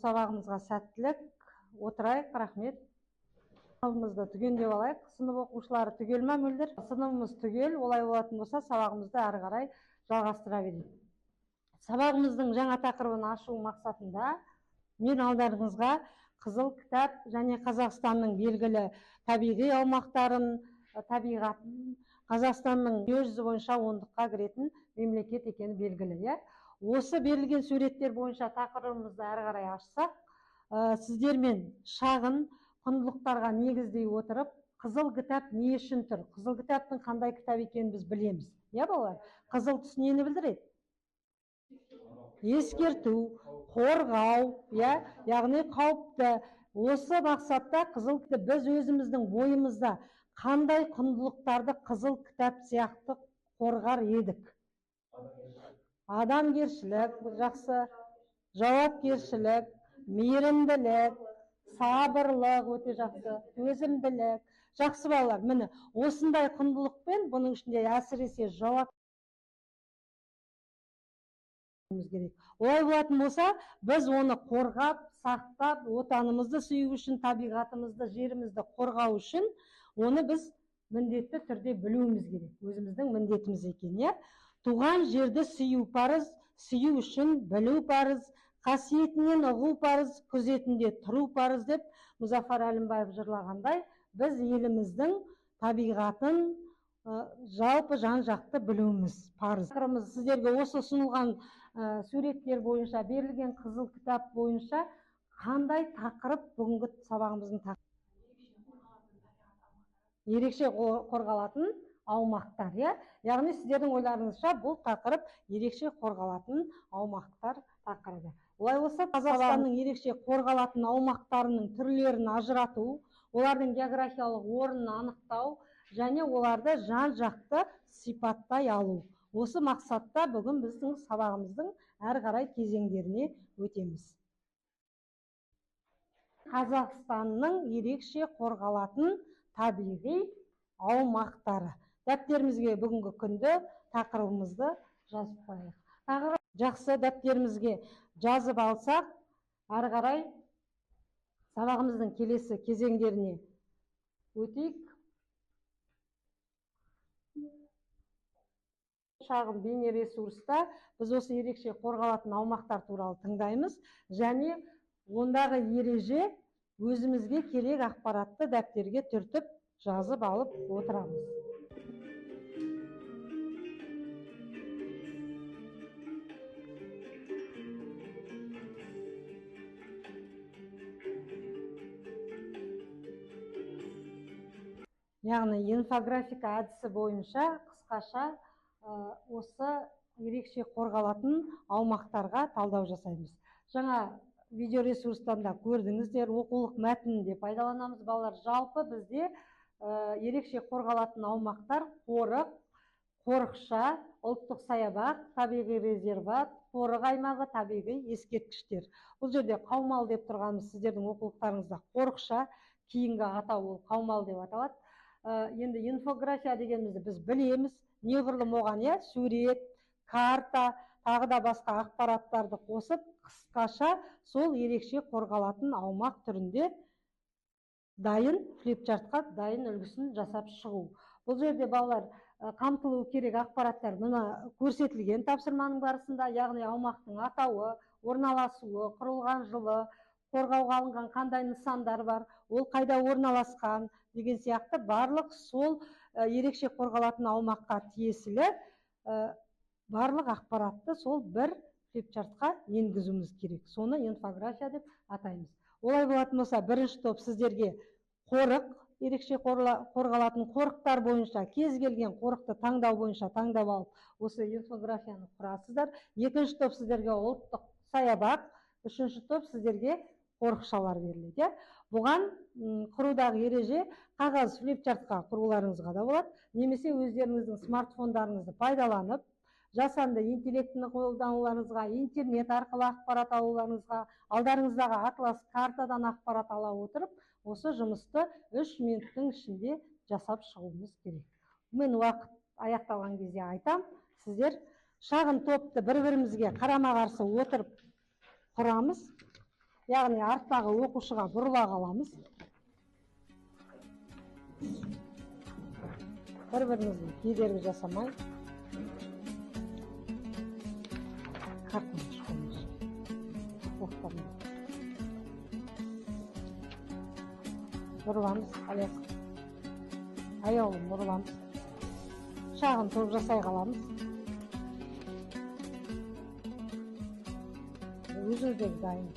сабағымызға сәттілік. Отырайық, рахмет. Сабағымызды түгендеп алайық. Сынып оқушылары түгел ме мөлдір? Сыныбымыз түгел, олай болатын болса, сабағымызды ары қарай жалғастыра берейік. Сабағымыздың жаңа тақырыбын ашу мақсатында мен алдарыңызға қызыл кітап және Қазақстанның белгілі табиғи аумақтарын, табиғатын, Қазақстанның дүниежүзі бойынша ондыққа кіретін мемлекет екені белгілі. Осы берілген суреттер бойынша тақырыбымызды ары қарай ашсақ, сіздермен шағын құндылықтарға негіздей отырып, қызыл кітап не үшін тұр? Қызыл кітаптың қандай кітап екенін біз білеміз. Балалар, қызыл түс нені білдіреді? Ескерту, қорғау, яғни қауіпті. Осы мақсатта қызыл кітап біз өзіміздің бойымызда қандай құндылықтарды қызыл кітап сияқты қорғар едік? Адамгершілік, жақсы, жауапкершілік, мейірімділік, сабырлық, өте жақсы, төзімділік. Жақсы балалар, міне осындай құндылықпен, бұның ішінде әсіресе жауап керек. Олай болатын болса, біз оны қорғап, сақтап, отанымызды сүю үшін, табиғатымызды, жерімізді қорғау үшін, оны біз міндетті түрде білуіміз керек. Өзіміздің міндетіміз екен. Туған жерді сүю парыз, сүю үшін білу парыз, қасиетінен ұғу парыз, күзетінде тұру парыз деп Мұзафар Әлімбаев жырлағандай, біз еліміздің табиғатын жалпы жан-жақты білуіміз парыз. Сіздерге осы ұсынылған суреттер бойынша, берілген қызыл кітап бойынша қандай тақырып бүгінгі сабағымыздың тақырыбы? Ерекше қорғалатын аумақтар. Яғни сіздердің ойларыңызша бұл тақырып ерекше қорғалатын аумақтар тақырыбы. Олай болса, Қазақстанның ерекше қорғалатын аумақтарының түрлерін ажырату, олардың географиялық орнын анықтау және оларды жан-жақты сипаттай алу. Осы мақсатта бүгін біздің сабағымыздың әрі қарай кезеңдеріне өтеміз. Қазақстанның ерекше қорғалатын табиғи аумақтары. Дәптерімізге бүгінгі күнді тақырыбымызды жазып қояйық. Жақсы, дәптерімізге жазып алсақ, әрі қарай сабағымыздың келесі кезеңдеріне өтейік. Шағын бейне ресурста біз осы ерекше қорғалатын аумақтар туралы тыңдаймыз және ондағы ереже өзімізге керек ақпаратты дәптерге түртіп жазып алып отырамыз. Яғни инфографика әдісі бойынша қысқаша осы ерекше қорғалатын аумақтарға талдау жасаймыз. Жаңа видеоресурстан да көрдіңіздер, оқулық мәтінінде пайдаланамыз. Балалар, жалпы бізде ерекше қорғалатын аумақтар қорық, қорықша, ұлттық саябақ, табиғи резерват, қорық аймағы, табиғи ескерткіштер. Бұл жерде қаумал деп тұрғанымыз сіздердің оқулықтарыңызда қорықша, кейінгі атау ол қаумал деп аталады. Енді инфография дегенімізді біз білеміз, неғұрлым оған сурет, карта, тағы да басқа ақпараттарды қосып, қысқаша сол ерекше қорғалатын аумақ түрінде дайын флипчартқа дайын үлгісін жасап шығу. Бұл жерде балалар қамтылу керек ақпараттар мына көрсетілген тапсырманың барысында, яғни аумақтың атауы, орналасуы, құрылған жылы, қорғауға алынған қандай нысандар бар, ол қайда орналасқан деген сияқты барлық сол ерекше қорғалатын аумаққа тиесілі барлық ақпаратты сол бір флипчартқа енгізуіміз керек. Соны инфография деп атаймыз. Олай болатын болса, бірінші топ сіздерге қорық, ерекше қорғалатын қорықтар бойынша кез келген қорықты таңдау бойынша таңдап алып, осы инфографияны құрасыздар. Екінші топ сіздерге ұлттық саябақ, үшінші топ сіздерге қорықшалар беріледі. Бұған құрудағы ереже қағаз флипчартқа құруларыңызға да болады, немесе өздеріңіздің смартфондарыңызды пайдаланып, жасанды интеллектіні қолдануларыңызға, интернет арқылы ақпарат алуларыңызға, алдарыңыздағы атлас картадан ақпарат ала отырып, осы жұмысты 3 минуттың ішінде жасап шығуымыз керек. Мен уақыт аяқталған кезде айтам, сіздер шағын топты бір-бірімізге қарама-қарсы отырып құрамыз. яғни арттағы оқушыға бұрыла қаламыз. Бір-бірімізге кедергі жасамай. Картаны шығамыз. Тоқтамыз. Бұрыламыз, аяулым бұрыламыз. Шағын топ жасай қаламыз. Өзіңіздегі дайын.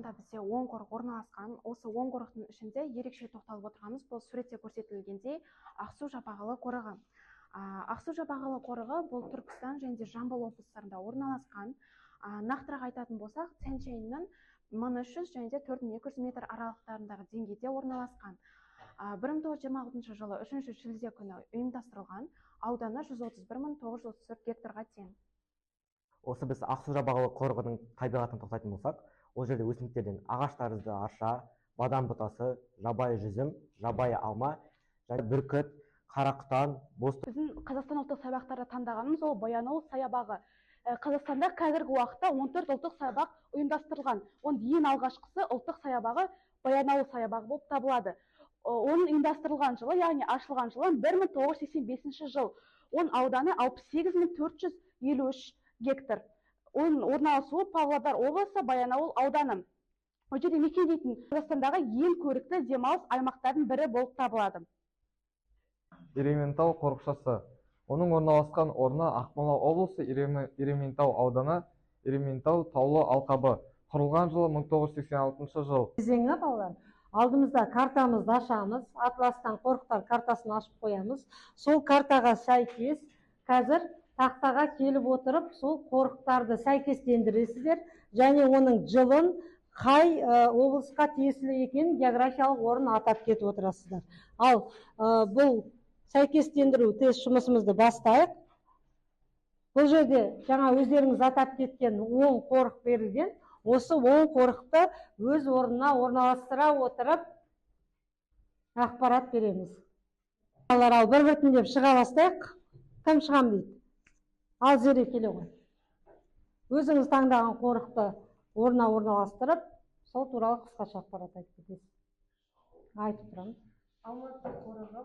Бізде оң қорық орналасқан. Осы оң қорықтың ішінде ерекше тоқталып отырғанымыз бұл суретте көрсетілгендей Ақсу Жабағылы қорығы. Ақсу Жабағылы қорығы бұл Түркістан және де Жамбыл облыстарында орналасқан. Нақтырақ айтатын болсақ, Тянь-Шаньнің 1300 және де 4200 метр аралықтарындағы деңгейде орналасқан. 1926 жылы 3 шілде күні ұйымдастырылған. Ауданы 131.934 гектарға тең. Осы біз Ақсу Жабағылы қорығының табиғатын тоқтайтын болсақ, ол жерде өсімдіктерден ағаш тәрізді арша, бадам бұтасы, жабайы жүзім, жабайы алма, және бүркіт, қарақұтан, бозторғай. Біздің Қазақстан ұлттық саябақтарда таңдағанымыз ол Баянауыл саябағы. Қазақстанда қазіргі уақытта 14 ұлттық саябақ ұйымдастырылған. Оның ең алғашқысы ұлттық саябағы Баянауыл саябағы болып табылады. Оның ұйымдастырылған жылы, яғни ашылған жылы 1985 жыл. Оның ауданы 68453 гектар. Оның орналасуы Павлодар облысы, Баянауыл ауданы. Ол жерде мекендейтін Қазақстандағы ең көрікті демалыс аймақтардың бірі болып табылады. Ерейментау қорықшасы. Оның орналасқан орны Ақмола облысы, Ерейментау ауданы, Ерейментау таулы алқабы. Құрылған жылы 1986 жыл. Кезеңі балалар. Алдымызда картамызды ашамыз, Атластан қорықтар картасын ашып қоямыз. Сол картаға сәйкес қазір тақтаға келіп отырып, сол қорықтарды сәйкестендіресіздер, және оның жылын, қай облысқа тиесілі екен географиялық орын атап кетіп отырасыздар. Ал бұл сәйкестендіру тест жұмысымызды бастайық. Бұл жерде жаңа өздеріңіз атап кеткен 10 қорық берілген. Осы 10 қорықты өз орнына орналастыра отырып ақпарат береміз. Ал бір-біртіндеп шыға бастайық. Кім шығам дейді? Ал зере келе ғой. Өзіңіз таңдаған қорықты орнына орналастырып, сол туралы қысқаша ақпарат айтып кетесіз. Айтып тұрамыз. Алматы қорығы.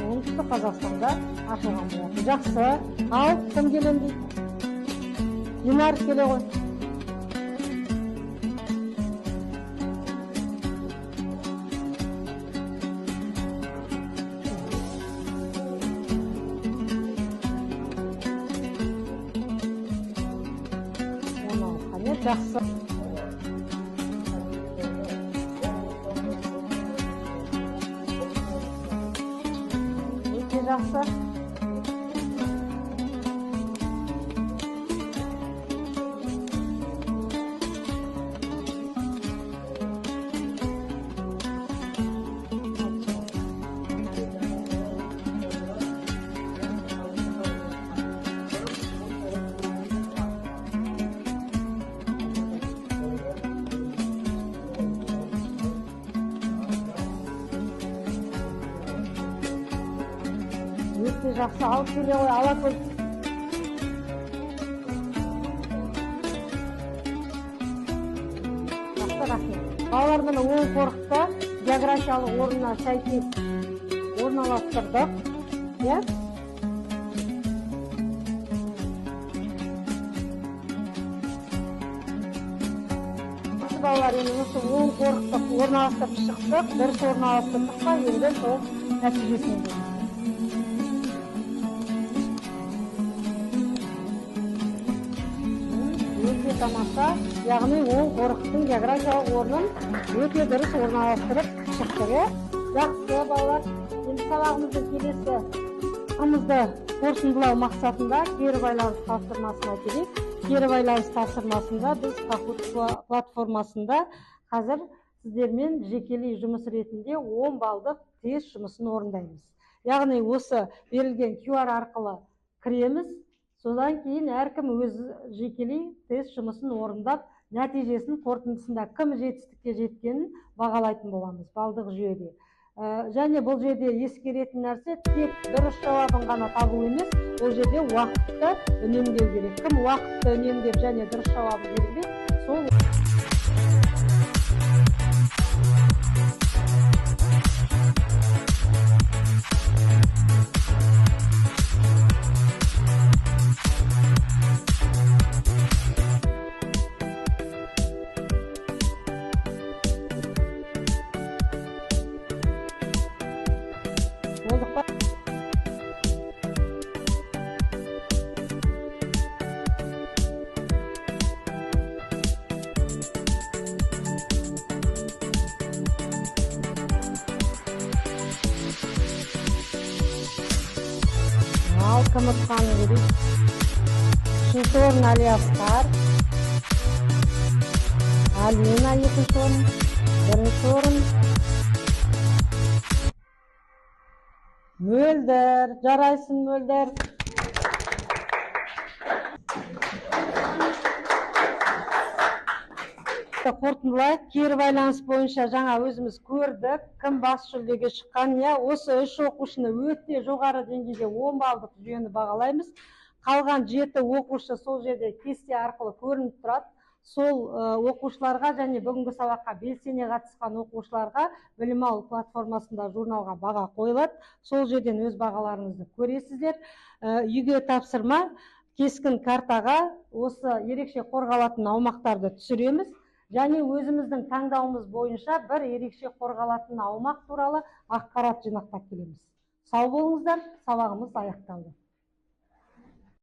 Оңтүстік Қазақстанда ашылған болады. Жақсы. Ал кім келем дейді? Динар келе ғой. Жақсы. Өте жақсы. өте жақсы. Алып келе ғой, Алакөл. Жақсы, рахмет. Балалар міне оң қорықта географиялық орнына сәйкес орналастырдық. Иә? Балалар енді осы оң қорықты орналастырып шықтық, дұрыс орналастырдық па, енді сол нәтижесіне өте тамаша, яғни оң қорықтың географиялық орнын өте дұрыс орналастырып шықтық. Жақсы балалар, енді сабағымыздың келесі тақырыбымызды қорытындылау мақсатында кері байланыс тапсырмасына керек. Кері байланыс тапсырмасында біз Kahoot платформасында қазір сіздермен жекелей жұмыс ретінде 10 балдық тест жұмысын орындаймыз. Яғни осы берілген QR арқылы кіреміз, содан кейін әркім өз жекелей тест жұмысын орындап, нәтижесін қорытындысында кім жетістікке жеткенін бағалайтын боламыз балдық жүйеде. Және бұл жерде ескеретін нәрсе тек дұрыс жауабын ғана табу емес, бұл жерде уақытты үнемдеу керек. Кім уақытты үнемдеп және дұрыс жауабын берген, сол кім ұтқанын көрейік. Үшінші орын Алиаскар, Алина екінші орын, бірінші орын Мөлдір. Жарайсың, Мөлдір. Қорытындылайық. Кері байланыс бойынша жаңа өзіміз көрдік, кім бас жүлдеге шыққан. Осы 3 оқушыны өте жоғары деңгейде 10 балдық жүйені бағалаймыз. Қалған 7 оқушы сол жерде кесте арқылы көрініп тұрады. Сол оқушыларға және бүгінгі сабаққа белсене қатысқан оқушыларға білім алу платформасында журналға баға қойылады. Сол жерден өз бағаларыңызды көресіздер. Үйге тапсырма, кескін картаға осы ерекше қорғалатын аумақтарды түсіреміз. Және өзіміздің таңдауымыз бойынша бір ерекше қорғалатын аумақ туралы ақпарат жинақтап келеміз. Сау болыңыздар, сабағымыз аяқталды.